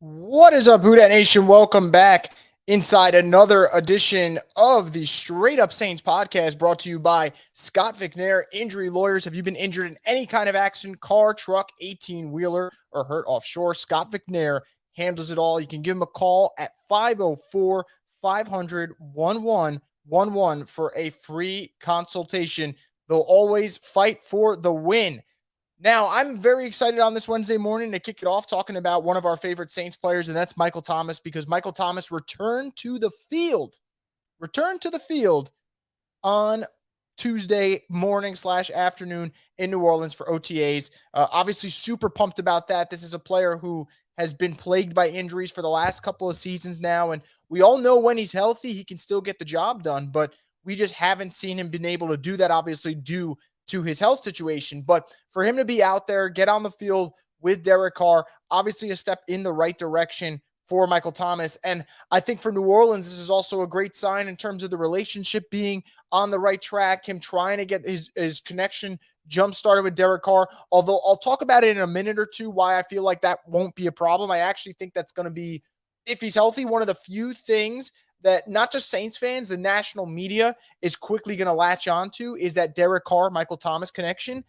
What is up, Who Dat Nation? Welcome back inside another edition of the Straight Up Saints podcast brought to you by Scott McNair Injury Lawyers. Have you been injured in any kind of accident, car, truck, 18-wheeler, or hurt offshore? Scott McNair handles it all. You can give him a call at 504 500 1111 for a free consultation. They'll always fight for the win. Now, I'm very excited on this Wednesday morning to kick it off talking about one of our favorite Saints players, and that's Michael Thomas, because Michael Thomas returned to the field on Tuesday morning / afternoon in New Orleans for OTAs. Obviously, super pumped about that. This is a player who has been plagued by injuries for the last couple of seasons now, and we all know when he's healthy, he can still get the job done, but we just haven't seen him been able to do that, obviously, due to his health situation. But for him to be out there, get on the field with Derek Carr, obviously a step in the right direction for Michael Thomas. And I think for New Orleans, this is also a great sign in terms of the relationship being on the right track, him trying to get his connection jump started with Derek Carr. Although I'll talk about it in a minute or two, why I feel like that won't be a problem. I actually think that's going to be, if he's healthy, one of the few things that not just Saints fans, the national media is quickly going to latch onto is that Derek Carr, Michael Thomas connection.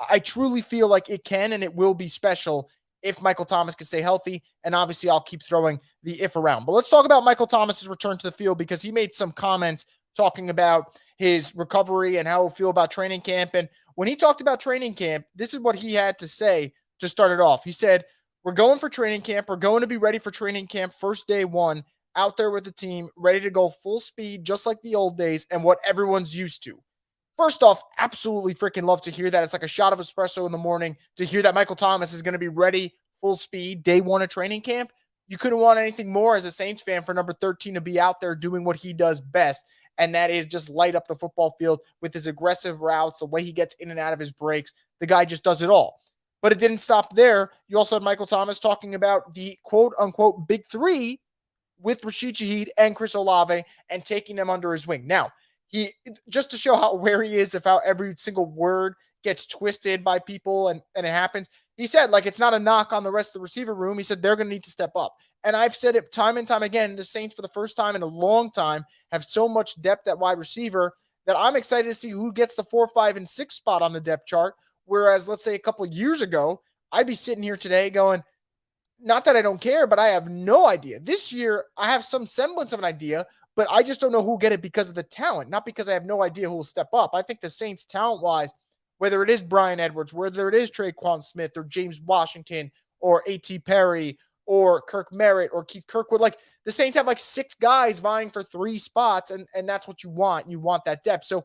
I truly feel like it can and it will be special if Michael Thomas can stay healthy. And obviously, I'll keep throwing the if around. But let's talk about Michael Thomas's return to the field, because he made some comments talking about his recovery and how he'll feel about training camp. And when he talked about training camp, this is what he had to say to start it off. He said, "We're going for training camp. We're going to be ready for training camp first day one, out there with the team, ready to go full speed, just like the old days and what everyone's used to." First off, absolutely freaking love to hear that. It's like a shot of espresso in the morning to hear that Michael Thomas is going to be ready full speed day one of training camp. You couldn't want anything more as a Saints fan for number 13 to be out there doing what he does best, and that is just light up the football field with his aggressive routes, the way he gets in and out of his breaks. The guy just does it all. But it didn't stop there. You also had Michael Thomas talking about the quote-unquote big three with Rashid Shaheed and Chris Olave and taking them under his wing. Now, he, just to show how aware he is of how every single word gets twisted by people and it happens, he said, like, it's not a knock on the rest of the receiver room. He said they're going to need to step up. And I've said it time and time again, the Saints, for the first time in a long time, have so much depth at wide receiver that I'm excited to see who gets the 4, 5, and 6 spot on the depth chart. Whereas, let's say a couple years ago, I'd be sitting here today going, not that I don't care, but I have no idea. This year, I have some semblance of an idea, but I just don't know who will get it because of the talent, not because I have no idea who will step up. I think the Saints, talent-wise, whether it is Brian Edwards, whether it is Traquan Smith or James Washington or A.T. Perry or Kirk Merritt or Keith Kirkwood, like, the Saints have like 6 guys vying for 3 spots, and that's what you want. You want that depth. So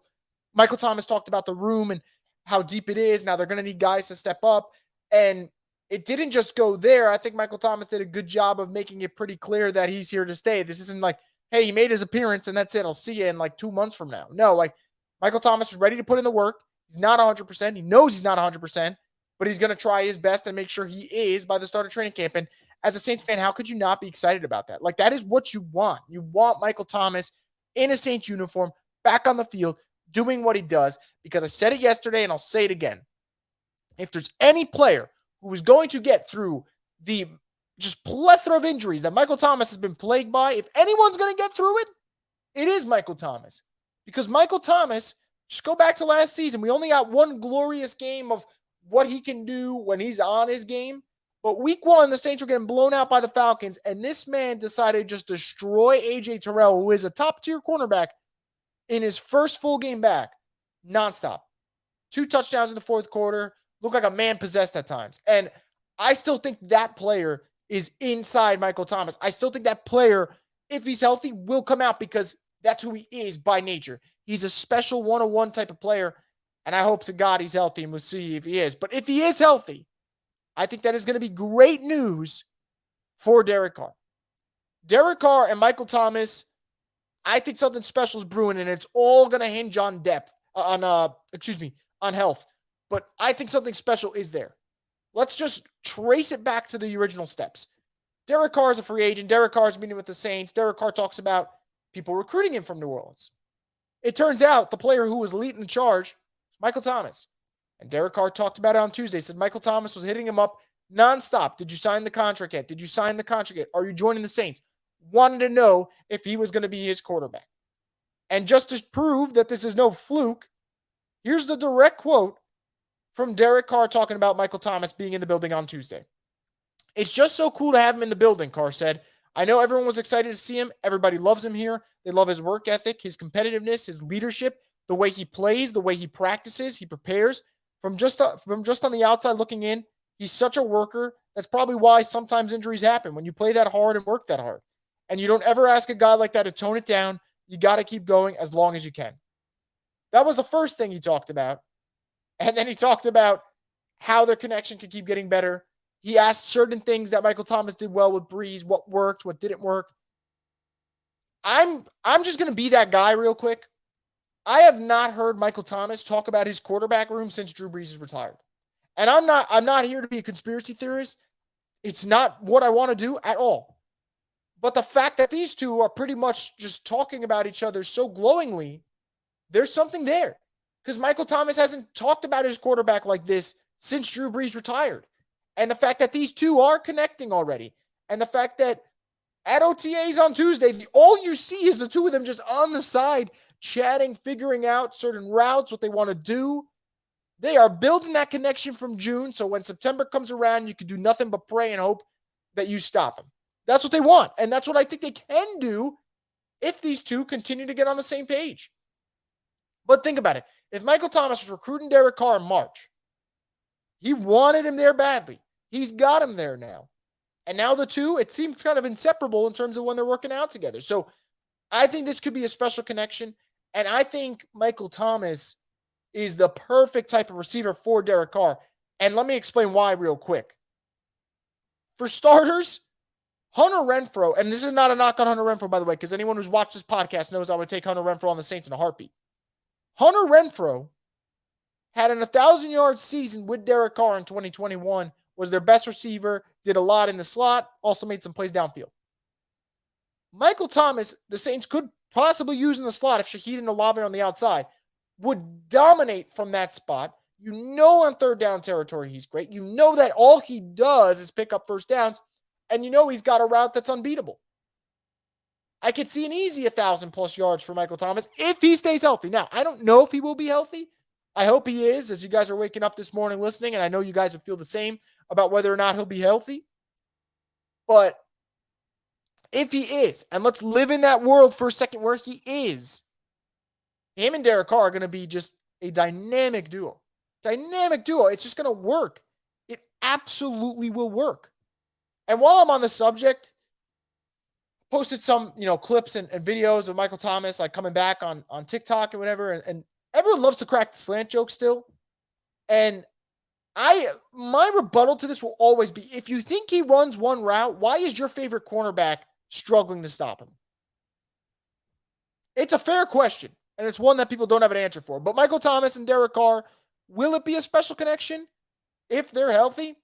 Michael Thomas talked about the room and how deep it is. Now they're going to need guys to step up, and it didn't just go there. I think Michael Thomas did a good job of making it pretty clear that he's here to stay. This isn't like, hey, he made his appearance and that's it. I'll see you in like 2 months from now. No, like, Michael Thomas is ready to put in the work. He's not 100%. He knows he's not 100%, but he's going to try his best and make sure he is by the start of training camp. And as a Saints fan, how could you not be excited about that? Like, that is what you want. You want Michael Thomas in a Saints uniform, back on the field, doing what he does, because I said it yesterday and I'll say it again. If there's any player who is going to get through the just plethora of injuries that Michael Thomas has been plagued by, if anyone's going to get through it, it is Michael Thomas. Because Michael Thomas, just go back to last season, we only got one glorious game of what he can do when he's on his game. But week 1, the Saints were getting blown out by the Falcons, and this man decided to just destroy A.J. Terrell, who is a top-tier cornerback, in his first full game back, nonstop. 2 touchdowns in the fourth quarter, looked like a man possessed at times. And I still think that player is inside Michael Thomas. I still think that player, if he's healthy, will come out, because that's who he is by nature. He's a special one-on-one type of player, and I hope to God he's healthy, and we'll see if he is. But if he is healthy, I think that is going to be great news for Derek Carr. Derek Carr and Michael Thomas, I think something special is brewing, and it's all going to hinge on depth, on health. But I think something special is there. Let's just trace it back to the original steps. Derek Carr is a free agent. Derek Carr is meeting with the Saints. Derek Carr talks about people recruiting him from New Orleans. It turns out the player who was leading the charge was Michael Thomas. And Derek Carr talked about it on Tuesday. Said Michael Thomas was hitting him up nonstop. Did you sign the contract yet? Did you sign the contract yet? Are you joining the Saints? Wanted to know if he was going to be his quarterback. And just to prove that this is no fluke, here's the direct quote from Derek Carr talking about Michael Thomas being in the building on Tuesday. "It's just so cool to have him in the building," Carr said. "I know everyone was excited to see him. Everybody loves him here. They love his work ethic, his competitiveness, his leadership, the way he plays, the way he practices, he prepares. From just on the outside looking in, he's such a worker. That's probably why sometimes injuries happen when you play that hard and work that hard. And you don't ever ask a guy like that to tone it down. You got to keep going as long as you can." That was the first thing he talked about. And then he talked about how their connection could keep getting better. He asked certain things that Michael Thomas did well with Breeze, what worked, what didn't work. I'm just going to be that guy real quick. I have not heard Michael Thomas talk about his quarterback room since Drew Brees is retired. And I'm not here to be a conspiracy theorist. It's not what I want to do at all. But the fact that these two are pretty much just talking about each other so glowingly, there's something there. Because Michael Thomas hasn't talked about his quarterback like this since Drew Brees retired. And the fact that these two are connecting already. And the fact that at OTAs on Tuesday, all you see is the two of them just on the side, chatting, figuring out certain routes, what they want to do. They are building that connection from June. So when September comes around, you can do nothing but pray and hope that you stop them. That's what they want. And that's what I think they can do if these two continue to get on the same page. But think about it. If Michael Thomas was recruiting Derek Carr in March, he wanted him there badly. He's got him there now. And now the two, it seems kind of inseparable in terms of when they're working out together. So I think this could be a special connection. And I think Michael Thomas is the perfect type of receiver for Derek Carr. And let me explain why real quick. For starters, Hunter Renfrow, and this is not a knock on Hunter Renfrow, by the way, because anyone who's watched this podcast knows I would take Hunter Renfrow on the Saints in a heartbeat. Hunter Renfrow had an 1,000-yard season with Derek Carr in 2021, was their best receiver, did a lot in the slot, also made some plays downfield. Michael Thomas, the Saints could possibly use in the slot if Shaheed and Olave on the outside, would dominate from that spot. You know on third down territory he's great. You know that all he does is pick up first downs, and you know he's got a route that's unbeatable. I could see an easy 1,000+ yards for Michael Thomas if he stays healthy. Now, I don't know if he will be healthy. I hope he is, as you guys are waking up this morning listening, and I know you guys would feel the same about whether or not he'll be healthy. But if he is, and let's live in that world for a second where he is, him and Derek Carr are going to be just a dynamic duo. Dynamic duo. It's just going to work. It absolutely will work. And while I'm on the subject, posted some, clips and videos of Michael Thomas, like coming back on TikTok and whatever. And everyone loves to crack the slant joke still. And my rebuttal to this will always be, if you think he runs one route, why is your favorite cornerback struggling to stop him? It's a fair question. And it's one that people don't have an answer for. But Michael Thomas and Derek Carr, will it be a special connection if they're healthy?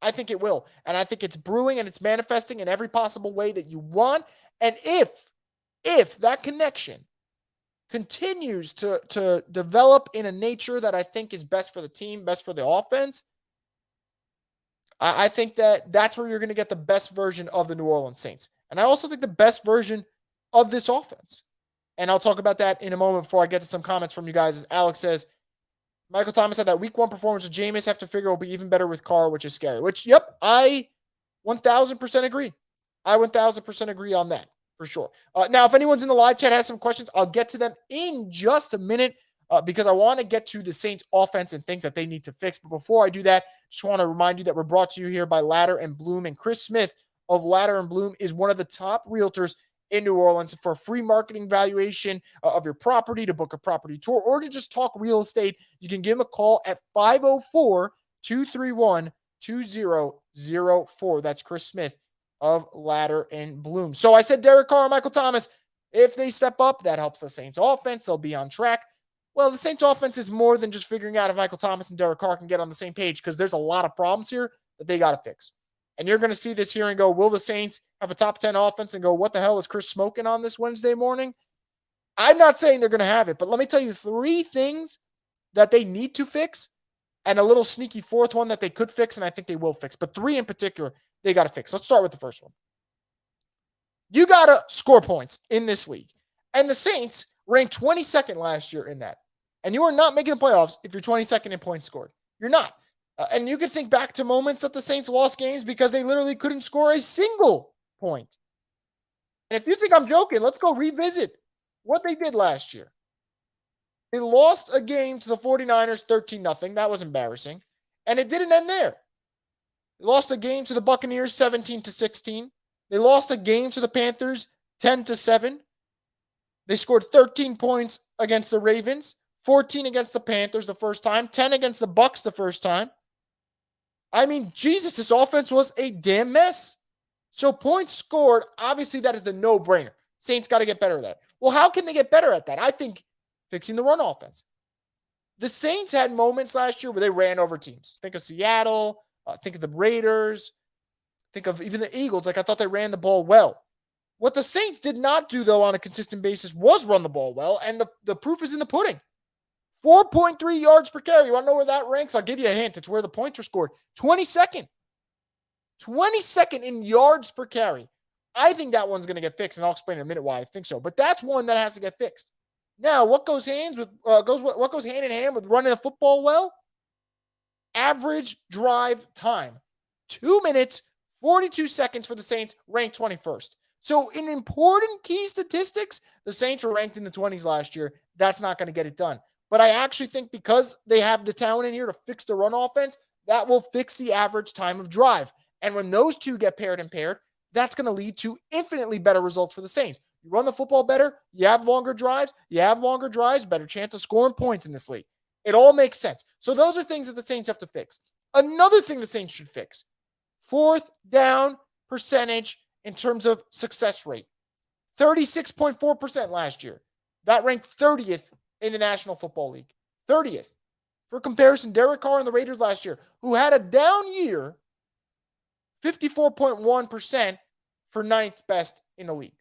I think it will. And I think it's brewing and it's manifesting in every possible way that you want. And if that connection continues to develop in a nature that I think is best for the team, best for the offense, I think that's where you're going to get the best version of the New Orleans Saints. And I also think the best version of this offense. And I'll talk about that in a moment before I get to some comments from you guys. As Alex says, Michael Thomas had that week 1 performance with Jameis. Have to figure it'll be even better with Carr, which is scary. Which, yep, I 1,000% agree. I 1,000% agree on that, for sure. Now, if anyone's in the live chat has some questions, I'll get to them in just a minute because I want to get to the Saints offense and things that they need to fix. But before I do that, just want to remind you that we're brought to you here by Ladder and Bloom. And Chris Smith of Ladder and Bloom is one of the top realtors in New Orleans. For a free marketing valuation of your property, to book a property tour, or to just talk real estate, you can give him a call at 504-231-2004. That's Chris Smith of Ladder and Bloom. So I said Derek Carr and Michael Thomas, if they step up, that helps the Saints offense. They'll be on track. Well, the Saints offense is more than just figuring out if Michael Thomas and Derek Carr can get on the same page, because there's a lot of problems here that they got to fix. And you're going to see this here and go, will the Saints have a top 10 offense, and go, what the hell is Chris smoking on this Wednesday morning? I'm not saying they're going to have it, but let me tell you 3 things that they need to fix. and a little sneaky fourth one that they could fix, and I think they will fix. But 3 in particular, they got to fix. Let's start with the first one. You got to score points in this league. And the Saints ranked 22nd last year in that. And you are not making the playoffs if you're 22nd in points scored. You're not. And you can think back to moments that the Saints lost games because they literally couldn't score a single point. And if you think I'm joking, let's go revisit what they did last year. They lost a game to the 49ers 13-0. That was embarrassing. And it didn't end there. They lost a game to the Buccaneers 17-16. They lost a game to the Panthers 10-7. They scored 13 points against the Ravens, 14 against the Panthers the first time, 10 against the Bucs the first time. I mean, Jesus, this offense was a damn mess. So points scored, obviously that is the no-brainer. Saints got to get better at that. Well, how can they get better at that? I think fixing the run offense. The Saints had moments last year where they ran over teams. Think of Seattle. Think of the Raiders. Think of even the Eagles. Like, I thought they ran the ball well. What the Saints did not do, though, on a consistent basis was run the ball well, and the proof is in the pudding. 4.3 yards per carry. You want to know where that ranks? I'll give you a hint. It's where the points are scored. 22nd. 22nd in yards per carry. I think that one's going to get fixed, and I'll explain in a minute why I think so. But that's one that has to get fixed. Now, what goes hand in hand with running the football well? Average drive time. 2 minutes, 42 seconds for the Saints, ranked 21st. So in important key statistics, the Saints were ranked in the 20s last year. That's not going to get it done. But I actually think because they have the talent in here to fix the run offense, that will fix the average time of drive. And when those two get paired and paired, that's going to lead to infinitely better results for the Saints. You run the football better, you have longer drives, better chance of scoring points in this league. It all makes sense. So those are things that the Saints have to fix. Another thing the Saints should fix, 4th down percentage in terms of success rate. 36.4% last year. That ranked 30th in the National Football League. 30th. For comparison, Derek Carr and the Raiders last year, who had a down year, 54.1% for 9th best in the league.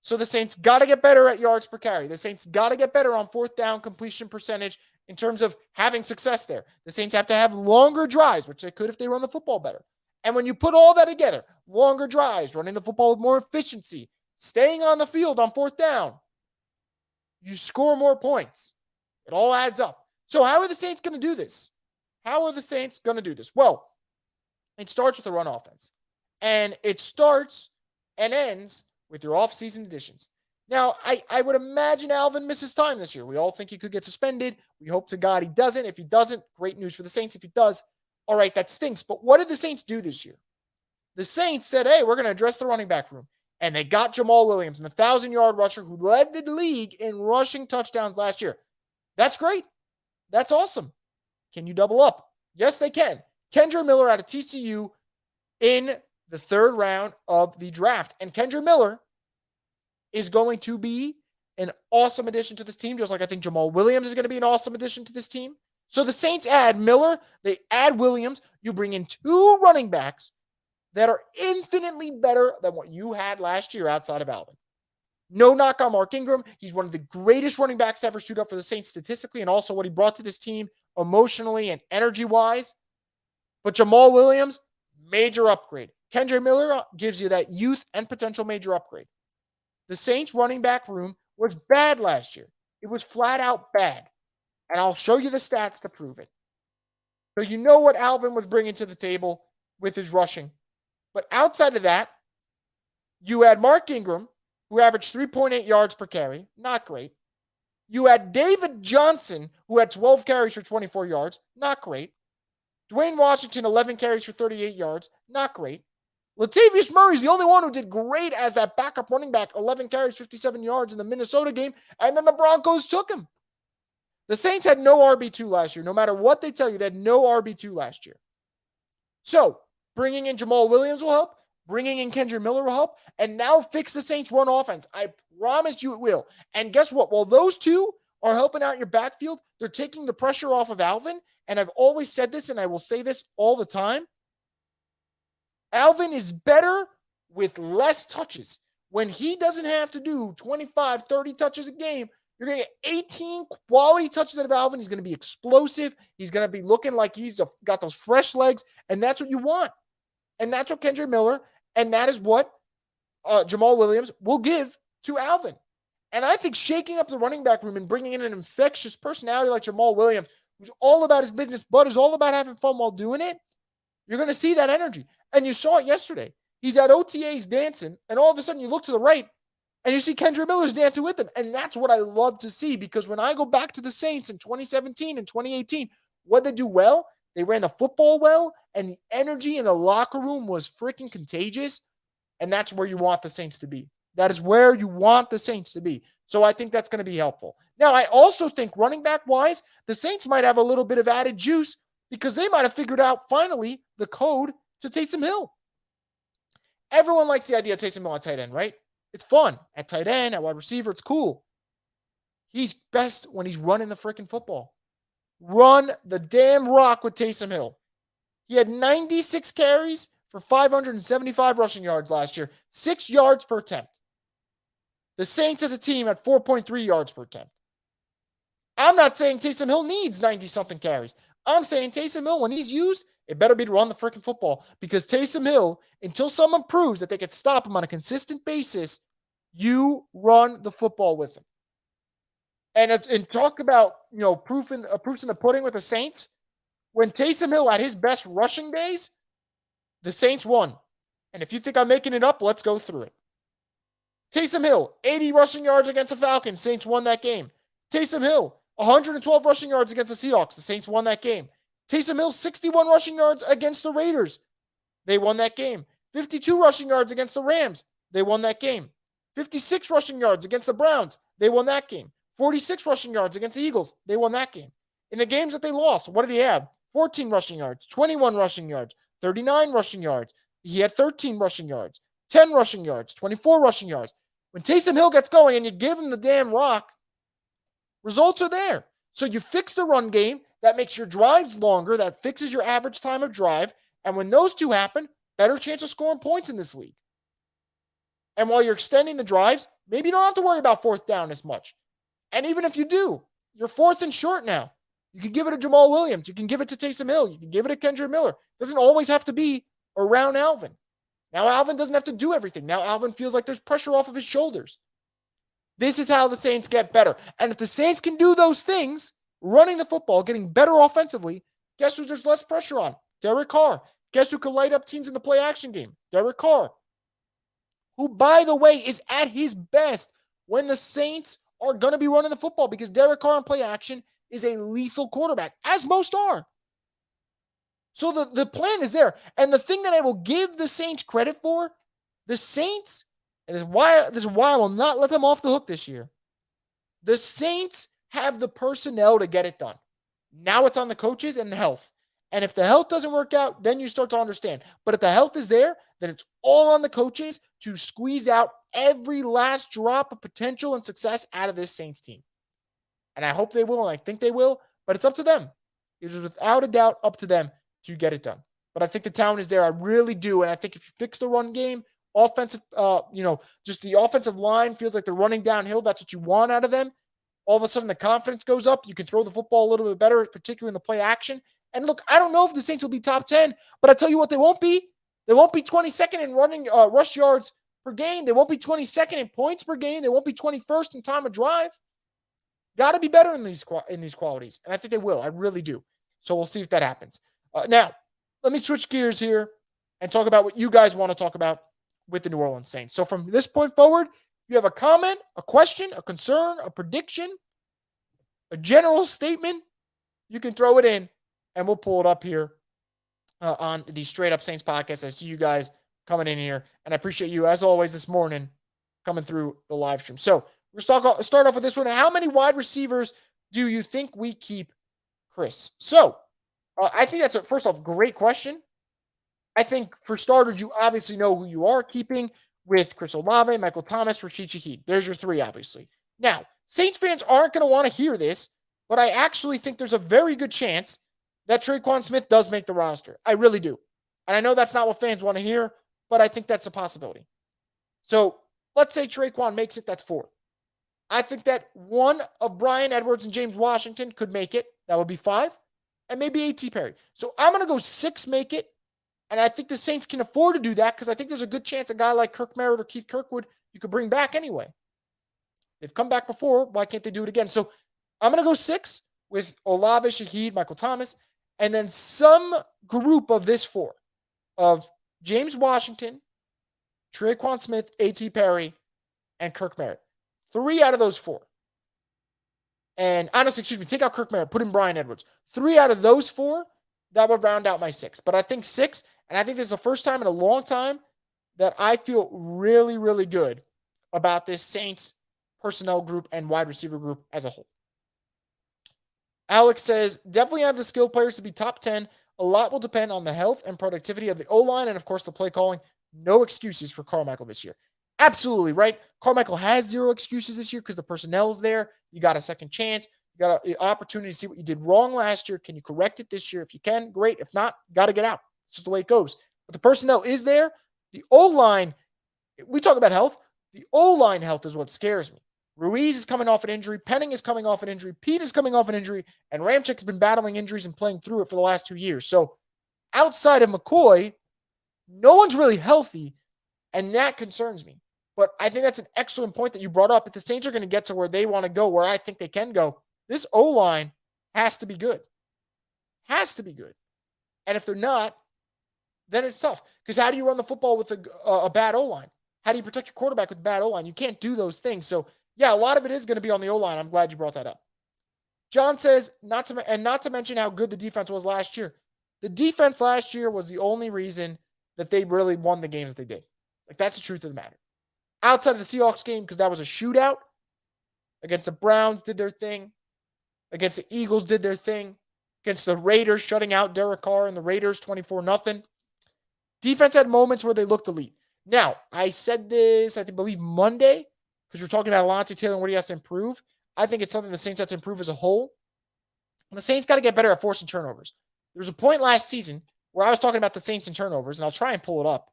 So the Saints got to get better at yards per carry. The Saints got to get better on 4th down completion percentage in terms of having success there. The Saints have to have longer drives, which they could if they run the football better. And when you put all that together, longer drives, running the football with more efficiency, staying on the field on 4th down, you score more points. It all adds up. So how are the Saints going to do this? Well, it starts with the run offense. And it starts and ends with your offseason additions. Now, I would imagine Alvin misses time this year. We all think he could get suspended. We hope to God he doesn't. If he doesn't, great news for the Saints. If he does, all right, that stinks. But what did the Saints do this year? The Saints said, hey, we're going to address the running back room. And they got Jamal Williams, an 1,000-yard rusher who led the league in rushing touchdowns last year. That's great. That's awesome. Can you double up? Yes, they can. Kendre Miller out of TCU in the 3rd round of the draft. And Kendre Miller is going to be an awesome addition to this team, just like I think Jamal Williams is going to be an awesome addition to this team. So the Saints add Miller, they add Williams, you bring in 2 running backs that are infinitely better than what you had last year outside of Alvin. No knock on Mark Ingram. He's one of the greatest running backs to ever suit up for the Saints statistically, and also what he brought to this team emotionally and energy-wise. But Jamal Williams, major upgrade. Kendre Miller gives you that youth and potential major upgrade. The Saints running back room was bad last year. It was flat out bad. And I'll show you the stats to prove it. So you know what Alvin was bringing to the table with his rushing. But outside of that, you had Mark Ingram, who averaged 3.8 yards per carry. Not great. You had David Johnson, who had 12 carries for 24 yards. Not great. Dwayne Washington, 11 carries for 38 yards. Not great. Latavius Murray's the only one who did great as that backup running back, 11 carries, 57 yards in the Minnesota game, and then the Broncos took him. The Saints had no RB2 last year. No matter what they tell you, they had no RB2 last year. So, bringing in Jamal Williams will help. Bringing in Kendre Miller will help. And now fix the Saints' run offense. I promise you it will. And guess what? While those two are helping out your backfield, they're taking the pressure off of Alvin. And I've always said this, and I will say this all the time. Alvin is better with less touches. When he doesn't have to do 25, 30 touches a game, You're going to get 18 quality touches out of Alvin. He's going to be explosive. He's going to be looking like he's got those fresh legs, and that's what you want. And that's what Kendre Miller, and that is what Jamal Williams will give to Alvin. And I think shaking up the running back room and bringing in an infectious personality like Jamal Williams, who's all about his business, but is all about having fun while doing it, you're going to see that energy. And you saw it yesterday. He's at OTAs dancing, and all of a sudden you look to the right, and you see Kendre Miller's dancing with him. And that's what I love to see, because when I go back to the Saints in 2017 and 2018, what they do well, they ran the football well, and the energy in the locker room was freaking contagious. And that's where you want the Saints to be. That is where you want the Saints to be. So I think that's going to be helpful. Now, I also think running back-wise, the Saints might have a little bit of added juice because they might have figured out finally the code to Taysom Hill. Everyone likes the idea of Taysom Hill at tight end, right? It's fun. At tight end, at wide receiver, it's cool. He's best when he's running the freaking football. Run the damn rock with Taysom Hill. He had 96 carries for 575 rushing yards last year, 6 yards per attempt. The Saints as a team at 4.3 yards per attempt. I'm not saying Taysom Hill needs 90-something carries. I'm saying Taysom Hill, when he's used, it better be to run the freaking football, because Taysom Hill, until someone proves that they can stop him on a consistent basis, you run the football with him. And talk about, proofs in the pudding with the Saints. When Taysom Hill had his best rushing days, the Saints won. And if you think I'm making it up, let's go through it. Taysom Hill, 80 rushing yards against the Falcons. Saints won that game. Taysom Hill, 112 rushing yards against the Seahawks. The Saints won that game. Taysom Hill, 61 rushing yards against the Raiders. They won that game. 52 rushing yards against the Rams. They won that game. 56 rushing yards against the Browns. They won that game. 46 rushing yards against the Eagles. They won that game. In the games that they lost, what did he have? 14 rushing yards, 21 rushing yards, 39 rushing yards. He had 13 rushing yards, 10 rushing yards, 24 rushing yards. When Taysom Hill gets going and you give him the damn rock, results are there. So you fix the run game. That makes your drives longer. That fixes your average time of drive. And when those two happen, better chance of scoring points in this league. And while you're extending the drives, maybe you don't have to worry about fourth down as much. And even if you do, you're fourth and short now. You can give it to Jamal Williams. You can give it to Taysom Hill. You can give it to Kendre Miller. It doesn't always have to be around Alvin. Now Alvin doesn't have to do everything. Now Alvin feels like there's pressure off of his shoulders. This is how the Saints get better. And if the Saints can do those things, running the football, getting better offensively, guess who there's less pressure on? Derek Carr. Guess who can light up teams in the play action game? Derek Carr. Who, by the way, is at his best when the Saints are going to be running the football, because Derek Carr in play action is a lethal quarterback, as most are. So the plan is there. And the thing that I will give the Saints credit for, the Saints, and this is why I will not let them off the hook this year. The Saints have the personnel to get it done. Now it's on the coaches and the health. And if the health doesn't work out, then you start to understand. But if the health is there, then it's all on the coaches to squeeze out every last drop of potential and success out of this Saints team. And I hope they will, and I think they will, but it's up to them. It is without a doubt up to them to get it done. But I think the talent is there. I really do. And I think if you fix the run game, offensive, just the offensive line feels like they're running downhill. That's what you want out of them. All of a sudden, the confidence goes up. You can throw the football a little bit better, particularly in the play action. And look, I don't know if the Saints will be top 10, but I tell you what they won't be. They won't be 22nd in running rush yards per game. They won't be 22nd in points per game. They won't be 21st in time of drive. Got to be better in these qualities, and I think they will. I really do. So we'll see if that happens. Now, let me switch gears here and talk about what you guys want to talk about with the New Orleans Saints. So from this point forward, if you have a comment, a question, a concern, a prediction, a general statement, you can throw it in, and we'll pull it up here on the Straight Up Saints podcast. I see you guys coming in here, and I appreciate you, as always, this morning coming through the live stream. So we're going to start off with this one. How many wide receivers do you think we keep, Chris? So I think that's, first off, great question. I think for starters, you obviously know who you are keeping with Chris Olave, Michael Thomas, Rashid Shaheed. There's your three, obviously. Now, Saints fans aren't going to want to hear this, but I actually think there's a very good chance that Tre'Quan Smith does make the roster. I really do. And I know that's not what fans want to hear, but I think that's a possibility. So let's say Tre'Quan makes it, that's 4. I think that one of Bryan Edwards and James Washington could make it. That would be 5. And maybe A.T. Perry. So I'm going to go 6 make it. And I think the Saints can afford to do that because I think there's a good chance a guy like Kirk Merritt or Keith Kirkwood you could bring back anyway. They've come back before. Why can't they do it again? So I'm going to go 6 with Olave, Shaheed, Michael Thomas, and then some group of this 4 of James Washington, Tre'Quan Smith, A.T. Perry, and Kirk Merritt. 3 out of those 4. And honestly, take out Kirk Merritt, put in Bryan Edwards. 3 out of those 4, that would round out my 6. But I think 6, and I think this is the first time in a long time that I feel really, really good about this Saints personnel group and wide receiver group as a whole. Alex says, definitely have the skill players to be top 10. A lot will depend on the health and productivity of the O-line and, of course, the play calling. No excuses for Carmichael this year. Absolutely, right? Carmichael has 0 excuses this year because the personnel's there. You got a second chance. You got an opportunity to see what you did wrong last year. Can you correct it this year? If you can, great. If not, got to get out. It's just the way it goes. But the personnel is there. The O-line, we talk about health. The O-line health is what scares me. Ruiz is coming off an injury. Penning is coming off an injury. Pete is coming off an injury. And Ramchek's been battling injuries and playing through it for the last 2 years. So outside of McCoy, no one's really healthy, and that concerns me. But I think that's an excellent point that you brought up. If the Saints are going to get to where they want to go, where I think they can go, this O-line has to be good. Has to be good. And if they're not, then it's tough. Because how do you run the football with a bad O-line? How do you protect your quarterback with bad O-line? You can't do those things. So, yeah, a lot of it is going to be on the O-line. I'm glad you brought that up. John says, not to mention how good the defense was last year. The defense last year was the only reason that they really won the games that they did. Like, that's the truth of the matter. Outside of the Seahawks game, because that was a shootout, against the Browns did their thing. Against the Eagles did their thing. Against the Raiders, shutting out Derek Carr and the Raiders 24-0. Defense had moments where they looked elite. Now, I said this, I believe, Monday, because we're talking about Alontae Taylor and what he has to improve. I think it's something the Saints have to improve as a whole. And the Saints got to get better at forcing turnovers. There was a point last season where I was talking about the Saints and turnovers, and I'll try and pull it up.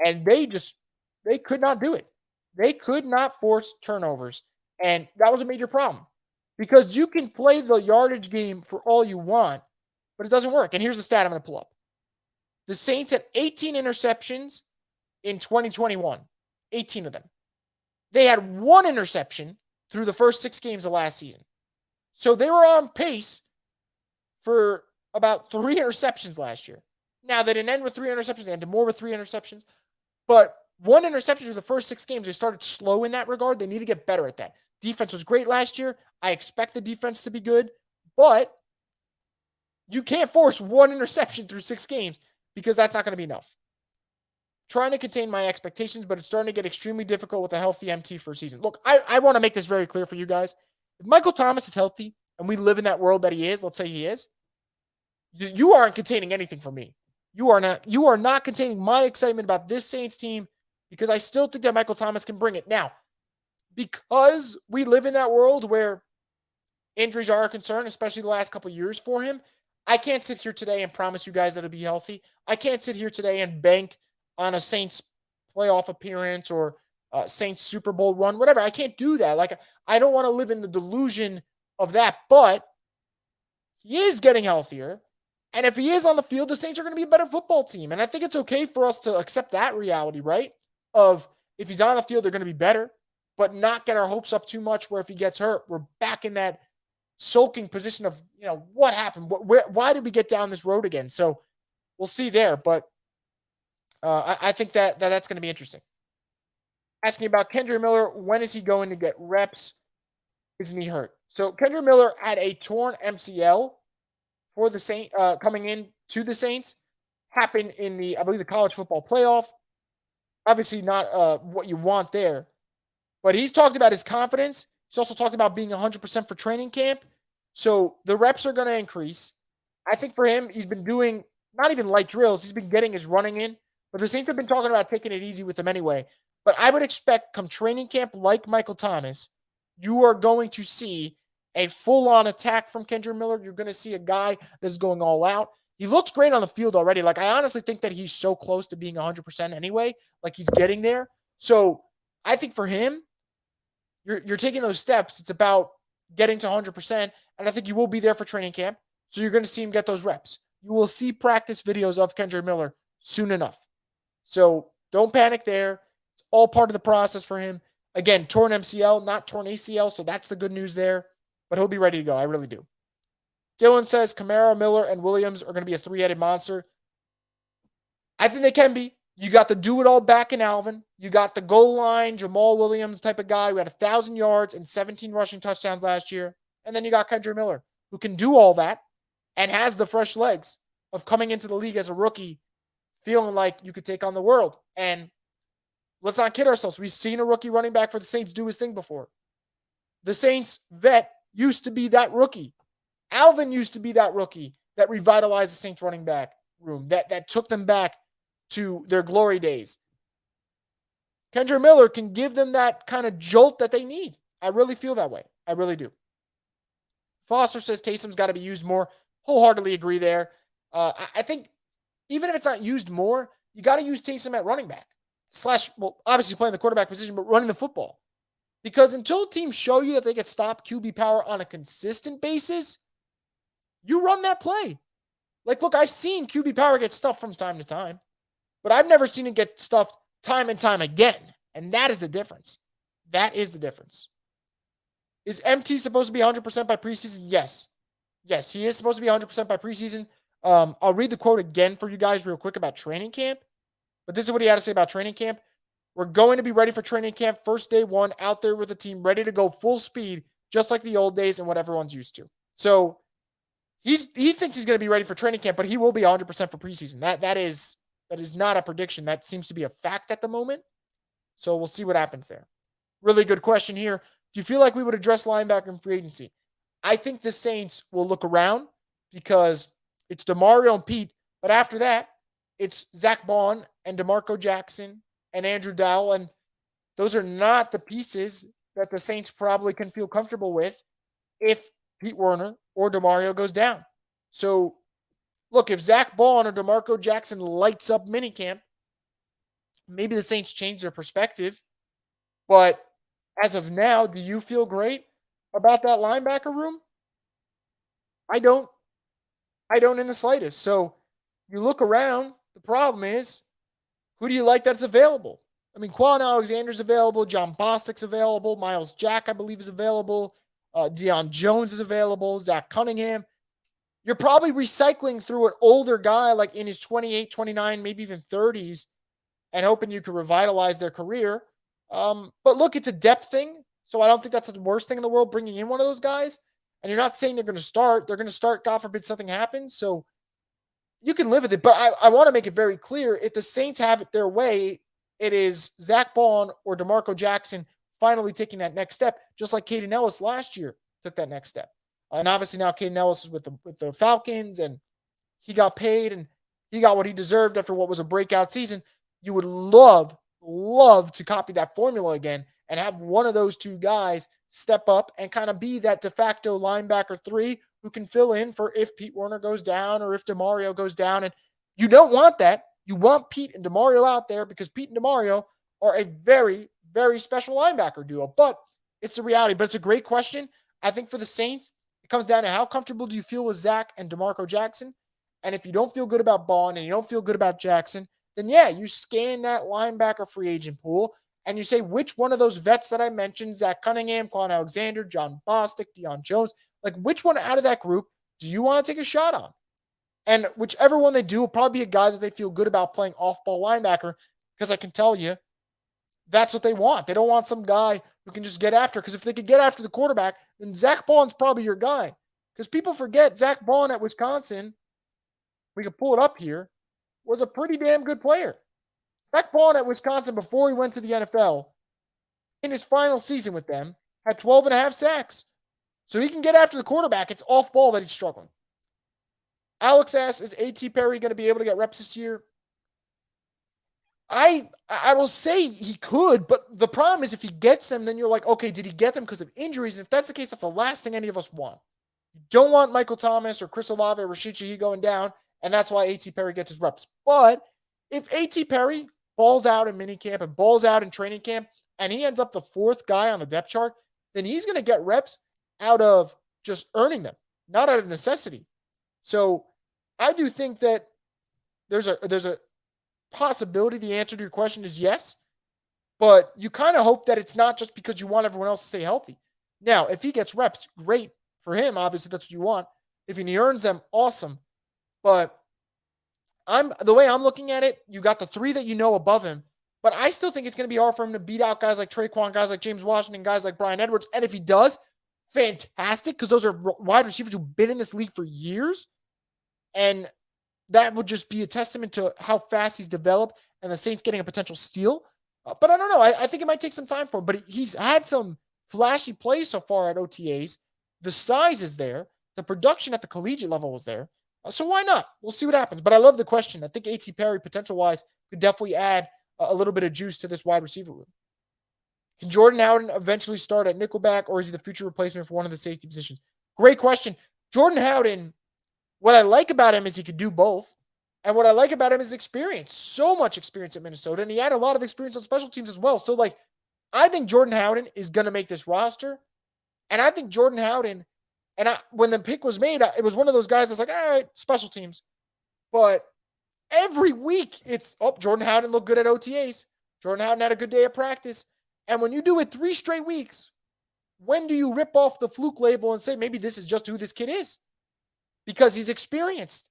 And they could not do it. They could not force turnovers. And that was a major problem. Because you can play the yardage game for all you want, but it doesn't work. And here's the stat I'm going to pull up. The Saints had 18 interceptions in 2021. 18 of them. They had 1 interception through the first 6 games of last season. So they were on pace for about 3 interceptions last year. Now, they didn't end with 3 interceptions. They ended more with 3 interceptions. But 1 interception through the first 6 games, they started slow in that regard. They need to get better at that. Defense was great last year. I expect the defense to be good. But you can't force 1 interception through 6 games because that's not going to be enough. Trying to contain my expectations, but it's starting to get extremely difficult with a healthy MT for a season. Look, I want to make this very clear for you guys. If Michael Thomas is healthy and we live in that world that he is, let's say he is, you aren't containing anything for me. You are not containing my excitement about this Saints team because I still think that Michael Thomas can bring it. Now, because we live in that world where injuries are a concern, especially the last couple of years for him, I can't sit here today and promise you guys that he'll be healthy. I can't sit here today and bank on a Saints playoff appearance or Saints Super Bowl run, whatever. I can't do that. Like, I don't want to live in the delusion of that, but he is getting healthier. And if he is on the field, the Saints are going to be a better football team. And I think it's okay for us to accept that reality, right? Of if he's on the field, they're going to be better, but not get our hopes up too much where if he gets hurt, we're back in that sulking position of, what happened? Why did we get down this road again? So we'll see there. But I think that's going to be interesting. Asking about Kendre Miller, when is he going to get reps? Isn't he hurt? So Kendre Miller had a torn MCL for the Saints coming in to the Saints. Happened in I believe the college football playoff. Obviously not what you want there. But he's talked about his confidence. He's also talked about being 100% for training camp. So the reps are going to increase. I think for him, he's been doing not even light drills. He's been getting his running in. But the Saints have been talking about taking it easy with him anyway. But I would expect come training camp, like Michael Thomas, you are going to see a full-on attack from Kendre Miller. You're going to see a guy that's going all out. He looks great on the field already. Like, I honestly think that he's so close to being 100% anyway. Like, he's getting there. So I think for him, you're taking those steps. It's about getting to 100%. And I think you will be there for training camp. So you're going to see him get those reps. You will see practice videos of Kendre Miller soon enough. So don't panic there. It's all part of the process for him. Again, torn MCL, not torn ACL. So that's the good news there. But he'll be ready to go. I really do. Dylan says Kamara, Miller, and Williams are going to be a three-headed monster. I think they can be. You got the do-it-all back in Alvin. You got the goal line, Jamal Williams type of guy who had 1,000 yards and 17 rushing touchdowns last year. And then you got Kendre Miller, who can do all that and has the fresh legs of coming into the league as a rookie, feeling like you could take on the world. And let's not kid ourselves. We've seen a rookie running back for the Saints do his thing before. The Saints vet used to be that rookie. Alvin used to be that rookie that revitalized the Saints running back room, that took them back to their glory days. Kendre Miller can give them that kind of jolt that they need. I really feel that way. I really do. Foster says Taysom's got to be used more. Wholeheartedly agree there. I think even if it's not used more, you got to use Taysom at running back. Well, obviously playing the quarterback position, but running the football. Because until teams show you that they can stop QB power on a consistent basis, you run that play. Like, look, I've seen QB power get stuffed from time to time, but I've never seen it get stuffed time and time again. And that is the difference. That is the difference. Is MT supposed to be 100% by preseason? Yes. Yes, he is supposed to be 100% by preseason. I'll read the quote again for you guys real quick about training camp. But this is what he had to say about training camp. We're going to be ready for training camp first day one, out there with the team, ready to go full speed, just like the old days and what everyone's used to. So he thinks he's going to be ready for training camp, but he will be 100% for preseason. That is not a prediction. That seems to be a fact at the moment. So we'll see what happens there. Really good question here. Do you feel like we would address linebacker in free agency? I think the Saints will look around because it's DeMario and Pete, but after that, it's Zach Bond and DeMarco Jackson and Andrew Dowell, and those are not the pieces that the Saints probably can feel comfortable with if Pete Werner or DeMario goes down. So, look, if Zach Bond or DeMarco Jackson lights up minicamp, maybe the Saints change their perspective. But as of now, do you feel great about that linebacker room? I don't. I don't in the slightest. So you look around, the problem is, who do you like that's available? I mean, Quan Alexander's available, John Bostic's available, Miles Jack, I believe, is available, Deion Jones is available, Zach Cunningham. You're probably recycling through an older guy like in his 28, 29, maybe even 30s, and hoping you can revitalize their career. But look, it's a depth thing, so I don't think that's the worst thing in the world, bringing in one of those guys. And you're not saying they're going to start. They're going to start, God forbid something happens. So you can live with it. But I want to make it very clear, if the Saints have it their way, it is Zach Bond or DeMarco Jackson finally taking that next step, just like Caden Ellis last year took that next step. And obviously now Caden Ellis is with the Falcons, and he got paid, and he got what he deserved after what was a breakout season. You would love to copy that formula again and have one of those two guys step up and kind of be that de facto linebacker 3 who can fill in for if Pete Werner goes down or if DeMario goes down. And you don't want that. You want Pete and DeMario out there because Pete and DeMario are a very, very special linebacker duo. But it's the reality. But it's a great question. I think for the Saints, it comes down to how comfortable do you feel with Zach and DeMarco Jackson? And if you don't feel good about Bond and you don't feel good about Jackson, then yeah, you scan that linebacker free agent pool and you say, which one of those vets that I mentioned, Zach Cunningham, Quan Alexander, John Bostic, Deion Jones, like which one out of that group do you want to take a shot on? And whichever one they do will probably be a guy that they feel good about playing off-ball linebacker, because I can tell you that's what they want. They don't want some guy who can just get after, because if they could get after the quarterback, then Zach Bond's probably your guy. Because people forget Zach Bond at Wisconsin, we can pull it up here, was a pretty damn good player. Zach Bond at Wisconsin, before he went to the NFL, in his final season with them, had 12 and a half sacks. So he can get after the quarterback. It's off ball that he's struggling. Alex asks, is A.T. Perry going to be able to get reps this year? I will say he could, but the problem is if he gets them, then you're like, okay, did he get them because of injuries? And if that's the case, that's the last thing any of us want. You don't want Michael Thomas or Chris Olave or Rashid Shaheed going down, and that's why A.T. Perry gets his reps. But if A.T. Perry balls out in minicamp and balls out in training camp, and he ends up the 4th guy on the depth chart, then he's going to get reps out of just earning them, not out of necessity. So I do think that there's a possibility the answer to your question is yes, but you kind of hope that it's not just because you want everyone else to stay healthy. Now, if he gets reps, great for him. Obviously, that's what you want. If he earns them, awesome. But the way I'm looking at it, you got the 3 that you know above him, but I still think it's going to be hard for him to beat out guys like Traquan, guys like James Washington, guys like Bryan Edwards. And if he does, fantastic, because those are wide receivers who've been in this league for years. And that would just be a testament to how fast he's developed and the Saints getting a potential steal. But I don't know. I think it might take some time for him. But he's had some flashy plays so far at OTAs. The size is there. The production at the collegiate level is there. So why not? We'll see what happens. But I love the question. I think A.T. Perry, potential-wise, could definitely add a little bit of juice to this wide receiver room. Can Jordan Howden eventually start at nickelback, or is he the future replacement for one of the safety positions? Great question. Jordan Howden, what I like about him is he could do both. And what I like about him is experience. So much experience at Minnesota. And he had a lot of experience on special teams as well. So, I think Jordan Howden is going to make this roster. And I think Jordan Howden, when the pick was made, it was one of those guys that's like, all right, special teams. But every week, it's, Jordan Howden looked good at OTAs. Jordan Howden had a good day at practice. And when you do it 3 straight weeks, when do you rip off the fluke label and say, maybe this is just who this kid is? Because he's experienced.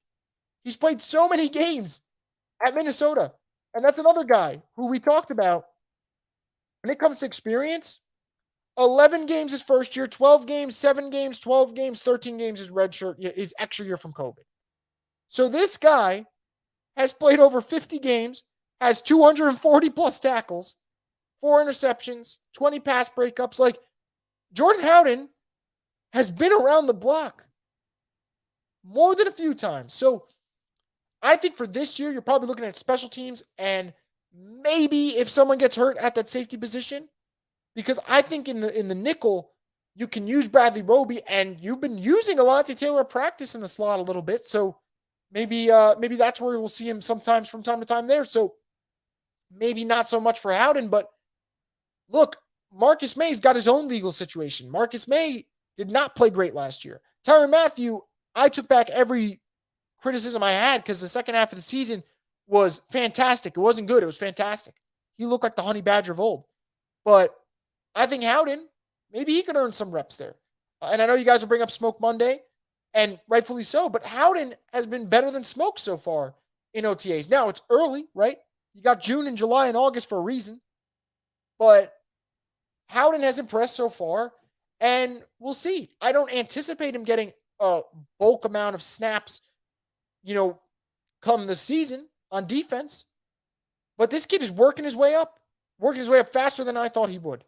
He's played so many games at Minnesota. And that's another guy who we talked about. When it comes to experience, 11 games his first year, 12 games, 7 games, 12 games, 13 games his redshirt, his extra year from COVID. So this guy has played over 50 games, has 240 plus tackles, 4 interceptions, 20 pass breakups. Jordan Howden has been around the block more than a few times. So I think for this year, you're probably looking at special teams and maybe if someone gets hurt at that safety position, because I think in the nickel, you can use Bradley Roby, and you've been using Alontae Taylor at practice in the slot a little bit. So maybe that's where we'll see him sometimes from time to time there. So maybe not so much for Howden, but look, Marcus May's got his own legal situation. Marcus May did not play great last year. Tyrann Mathieu, I took back every criticism I had because the second half of the season was fantastic. It wasn't good. It was fantastic. He looked like the honey badger of old. But I think Howden, maybe he could earn some reps there. And I know you guys will bring up Smoke Monday, and rightfully so, but Howden has been better than Smoke so far in OTAs. Now, it's early, right? You got June and July and August for a reason. But Howden has impressed so far, and we'll see. I don't anticipate him getting a bulk amount of snaps, come the season on defense. But this kid is working his way up faster than I thought he would.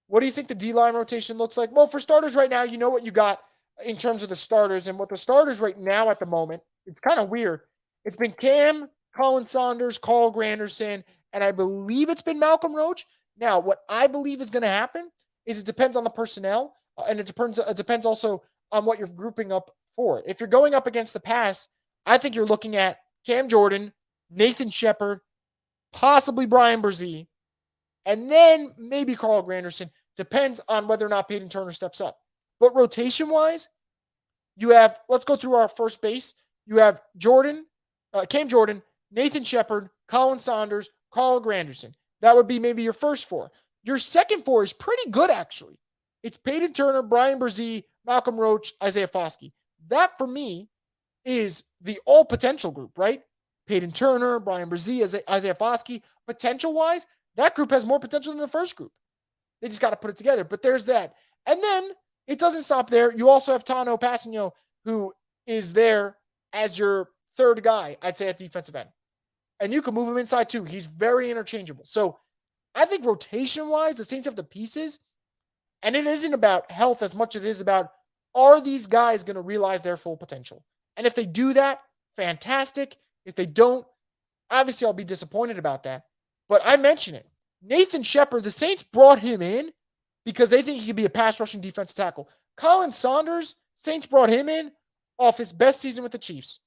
What do you think the D-line rotation looks like? Well, for starters right now, you know what you got in terms of the starters. And what the starters right now at the moment, it's kind of weird. It's been Cam, Colin Saunders, Carl Granderson, and I believe it's been Malcolm Roach. Now, what I believe is going to happen is it depends on the personnel, and it depends also on what you're grouping up for. If you're going up against the pass, I think you're looking at Cam Jordan, Nathan Shepard, possibly Brian Brzee, and then maybe Carl Granderson. Depends on whether or not Peyton Turner steps up. But rotation-wise, you have, let's go through our first base. You have Cam Jordan, Nathan Shepard, Colin Saunders, Carl Granderson. That would be maybe your first 4. Your second 4 is pretty good, actually. It's Peyton Turner, Brian Brzee, Malcolm Roach, Isaiah Foskey. That, for me, is the all-potential group, right? Peyton Turner, Brian Brzee, Isaiah Foskey. Potential-wise, that group has more potential than the first group. They just got to put it together. But there's that. And then it doesn't stop there. You also have Tano Passanio, who is there as your third guy, I'd say, at defensive end. And you can move him inside too. He's very interchangeable. So I think rotation-wise, the Saints have the pieces. And it isn't about health as much as it is about, are these guys going to realize their full potential? And if they do that, fantastic. If they don't, obviously I'll be disappointed about that. But I mention it. Nathan Shepard, the Saints brought him in because they think he could be a pass-rushing defensive tackle. Colin Saunders, Saints brought him in off his best season with the Chiefs.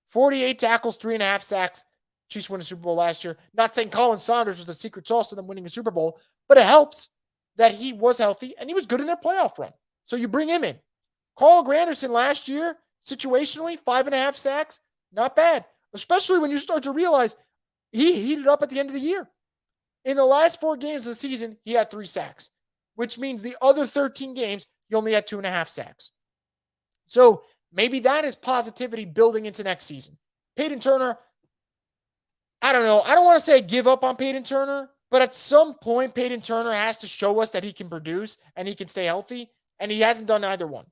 48 tackles, 3.5 sacks, Chiefs win a Super Bowl last year. Not saying Colin Saunders was the secret sauce to them winning a Super Bowl, but it helps that he was healthy and he was good in their playoff run. So you bring him in. Carl Granderson last year, situationally, 5.5 sacks, not bad. Especially when you start to realize he heated up at the end of the year. In the last 4 games of the season, he had 3 sacks, which means the other 13 games, he only had 2.5 sacks. So maybe that is positivity building into next season. Peyton Turner, I don't know. I don't want to say give up on Peyton Turner, but at some point, Peyton Turner has to show us that he can produce and he can stay healthy, and he hasn't done either one.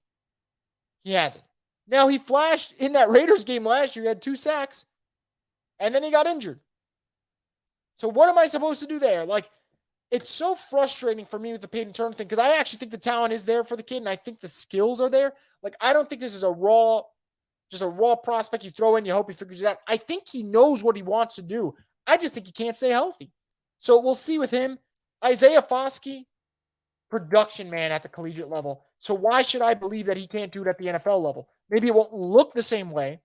He hasn't. Now, he flashed in that Raiders game last year. He had 2 sacks, and then he got injured. So what am I supposed to do there? Like, it's so frustrating for me with the Peyton Turner thing because I actually think the talent is there for the kid, and I think the skills are there. Like, I don't think this is just a raw prospect you throw in, you hope he figures it out. I think he knows what he wants to do. I just think he can't stay healthy. So we'll see with him. Isaiah Foskey, production man at the collegiate level. So why should I believe that he can't do it at the NFL level? Maybe it won't look the same way.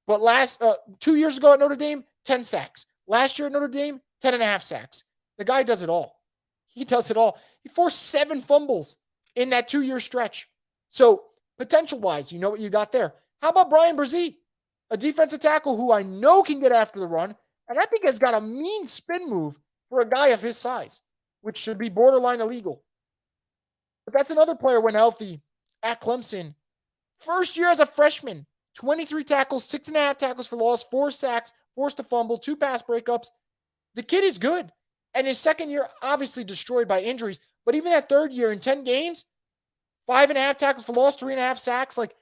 But 2 years ago at Notre Dame, 10 sacks. Last year at Notre Dame, 10.5 sacks. The guy does it all. He does it all. He forced 7 fumbles in that 2-year stretch. So potential-wise, you know what you got there. How about Brian Brzee, a defensive tackle who I know can get after the run, and I think has got a mean spin move for a guy of his size, which should be borderline illegal. But that's another player when healthy at Clemson. First year as a freshman, 23 tackles, 6.5 tackles for loss, 4 sacks, forced a fumble, 2 pass breakups. The kid is good. And his second year, obviously destroyed by injuries. But even that third year in 10 games, 5.5 tackles for loss, 3.5 sacks. Like,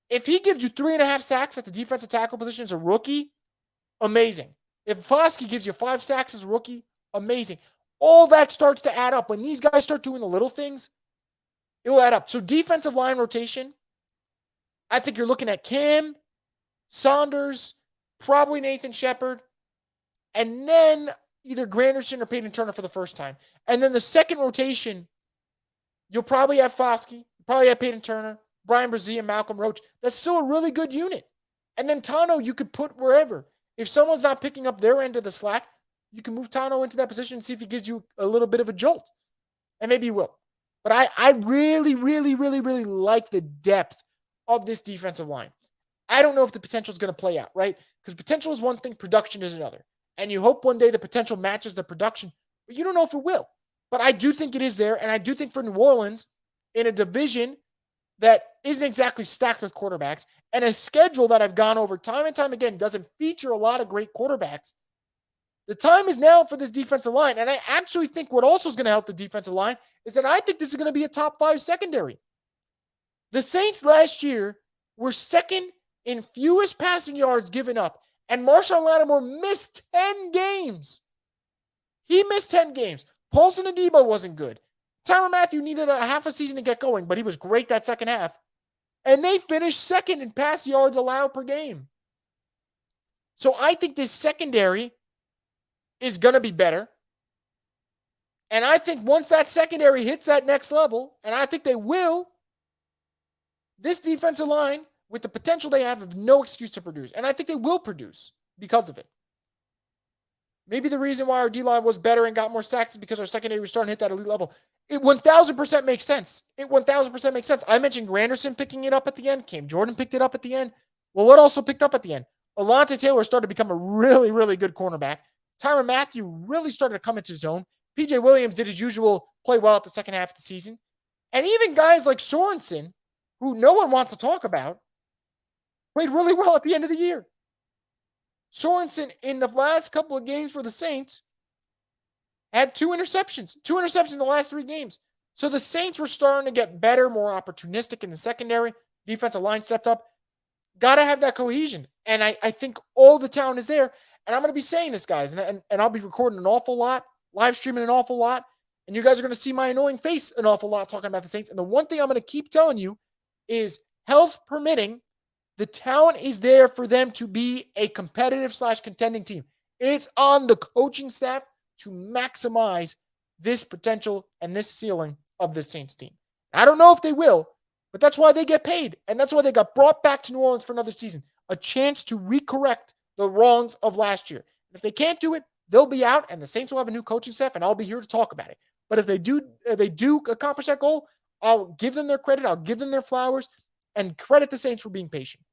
if he gives you 3.5 sacks at the defensive tackle position as a rookie, amazing. If Foskey gives you 5 sacks as a rookie, amazing. All that starts to add up. When these guys start doing the little things, it'll add up. So defensive line rotation, I think you're looking at Cam, Saunders, probably Nathan Shepard, and then either Granderson or Peyton Turner for the first time. And then the second rotation, you'll probably have Foskey, probably have Peyton Turner, Brian Brzee, and Malcolm Roach. That's still a really good unit. And then Tano, you could put wherever. If someone's not picking up their end of the slack, you can move Tano into that position and see if he gives you a little bit of a jolt. And maybe he will. But I really, really, really, really like the depth of this defensive line. I don't know if the potential is going to play out, right? Because potential is one thing, production is another. And you hope one day the potential matches the production, but you don't know if it will. But I do think it is there, and I do think for New Orleans, in a division that isn't exactly stacked with quarterbacks, and a schedule that I've gone over time and time again doesn't feature a lot of great quarterbacks, the time is now for this defensive line. And I actually think what also is going to help the defensive line is that I think this is going to be a top 5 secondary. The Saints last year were second in fewest passing yards given up, and Marshawn Lattimore missed 10 games. He missed 10 games. Paulson Adebo wasn't good. Tyrann Mathieu needed a half a season to get going, but he was great that second half. And they finished second in pass yards allowed per game. So I think this secondary is going to be better. And I think once that secondary hits that next level, and I think they will, this defensive line, with the potential they have no excuse to produce. And I think they will produce because of it. Maybe the reason why our D-line was better and got more sacks is because our secondary was starting to hit that elite level. It 1,000% makes sense. It 1,000% makes sense. I mentioned Granderson picking it up at the end. Cam Jordan picked it up at the end. Well, what also picked up at the end? Alontae Taylor started to become a really, really good cornerback. Tyrann Mathieu really started to come into his own. PJ Williams did his usual play well at the second half of the season. And even guys like Sorensen, who no one wants to talk about, played really well at the end of the year. Sorensen, in the last couple of games for the Saints, had 2 interceptions. 2 interceptions in the last 3 games. So the Saints were starting to get better, more opportunistic in the secondary. Defensive line stepped up. Got to have that cohesion. And I think all the talent is there. And I'm going to be saying this, guys, and I'll be recording an awful lot, live streaming an awful lot, and you guys are going to see my annoying face an awful lot talking about the Saints. And the one thing I'm going to keep telling you is, health permitting, the talent is there for them to be a competitive/contending team. It's on the coaching staff to maximize this potential and this ceiling of this Saints team. I don't know if they will, but that's why they get paid. And that's why they got brought back to New Orleans for another season. A chance to recorrect the wrongs of last year. If they can't do it, they'll be out, and the Saints will have a new coaching staff, and I'll be here to talk about it. But if they do accomplish that goal, I'll give them their credit. I'll give them their flowers, and credit the Saints for being patient.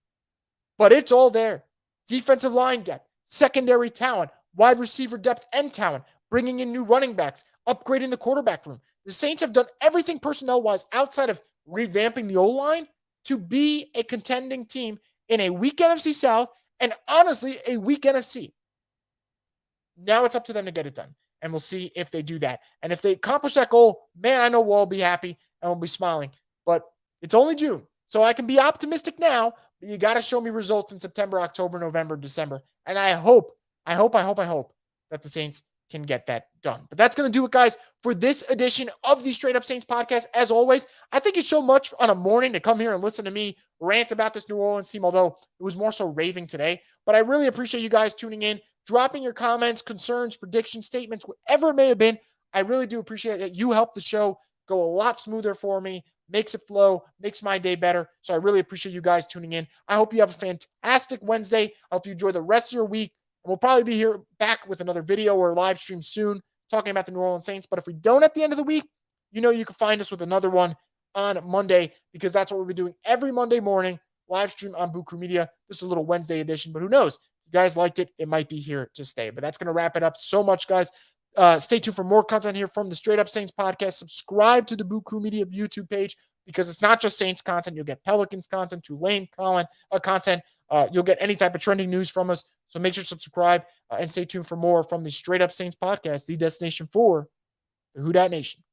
But it's all there. Defensive line depth, secondary talent, wide receiver depth and talent, bringing in new running backs, upgrading the quarterback room. The Saints have done everything personnel-wise outside of revamping the O-line to be a contending team in a weak NFC South and honestly a weak NFC. Now it's up to them to get it done, and we'll see if they do that. And if they accomplish that goal, man, I know we'll all be happy and we'll be smiling. But it's only June, so I can be optimistic now, but you got to show me results in September, October, November, December. And I hope that the Saints can get that done. But that's going to do it, guys, for this edition of the Straight Up Saints podcast. As always, I think it's so much on a morning to come here and listen to me rant about this New Orleans team, although it was more so raving today. But I really appreciate you guys tuning in, dropping your comments, concerns, predictions, statements, whatever it may have been. I really do appreciate that. You help the show go a lot smoother for me, makes it flow, makes my day better. So I really appreciate you guys tuning in. I hope you have a fantastic Wednesday. I hope you enjoy the rest of your week. And we'll probably be here back with another video or live stream soon talking about the New Orleans Saints. But if we don't at the end of the week, you know you can find us with another one on Monday, because that's what we'll be doing every Monday morning, live stream on Boo Crew Media. This is a little Wednesday edition, but who knows? If you guys liked it, it might be here to stay. But that's going to wrap it up so much, guys. Stay tuned for more content here from the Straight Up Saints podcast. Subscribe to the Boo Crew Media YouTube page, because it's not just Saints content. You'll get Pelicans content, Tulane content. You'll get any type of trending news from us. So make sure to subscribe and stay tuned for more from the Straight Up Saints podcast, the destination for the Who Dat Nation.